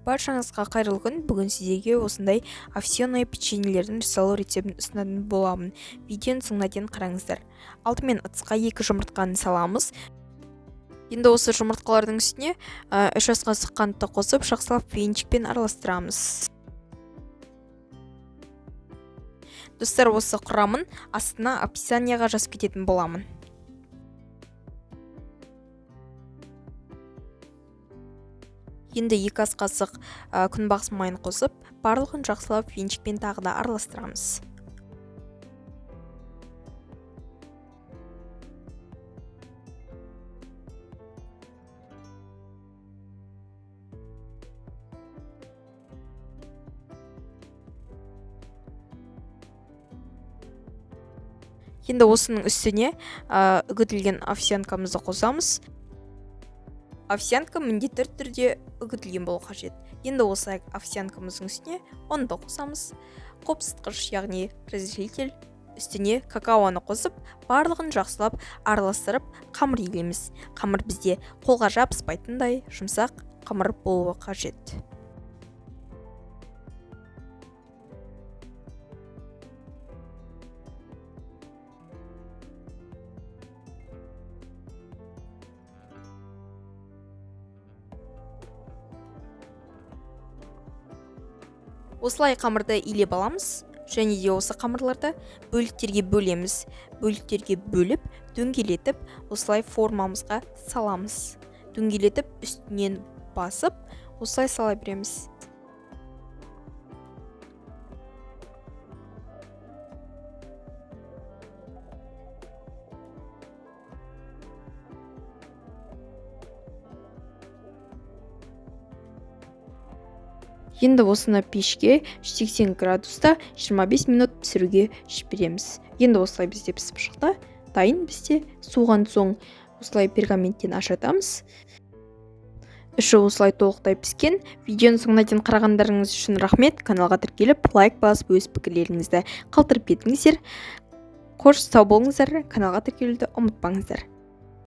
Баршаңызға қайырлы күн. Бүгін сіздерге осындай овсяное печеньелердің жасалу рецептін ұсынатын боламын. Видеоны соңына дейін қараңыздар. Алдымен ыдысқа 2 жұмыртқаны саламыз. Енді осы жұмыртқалардың үстіне 3 ас қасық қантты қосып, жақсылап венчикпен араластырамыз. Достар, осы құрамын астына описанияға жазып кететін боламын. Енді 2 ас қасық күнбағыс майын қосып, барлығын жақсылап венчикпен тағы да араластырамыз. Енді осының үстіне үгітілген овсянкамызды қосамыз. Овсянка міндетті түрде үгітілген болу қажет. Енді осы овсянкамыздың үстіне ұнды қосамыз. Қопсытқыш, яғни разрыхлитель, үстіне какаоны қосып, барлығын жақсылап араластырып, қамыр илеміз. Қамыр бізде қолға жабыспайтындай жұмсақ қамыр болуы қажет. Осылай қамырды илеп аламыз, және де осы қамырларды бөліктерге бөлеміз. Бөліктерге бөліп, дөңгелетіп, осылай формамызға саламыз. Дөңгелетіп, үстінен басып, осылай сала береміз. Енді осыны пешке 180 градуста 25 минут пісіруге жібереміз. Енді осылай бізде пісіп шықты. Дайын. Бізде суыған соң осылай пергаменттен ажыратамыз. Іші осылай толықтай піскен. Видеоны соңына дейін қарағандарыңыз үшін рахмет. Каналға тіркеліп, лайк басып, өз пікірлеріңізді қалдырып кетіңіздер. Қош сау болыңыздар. Каналға тіркелуді ұмытпаңыздар.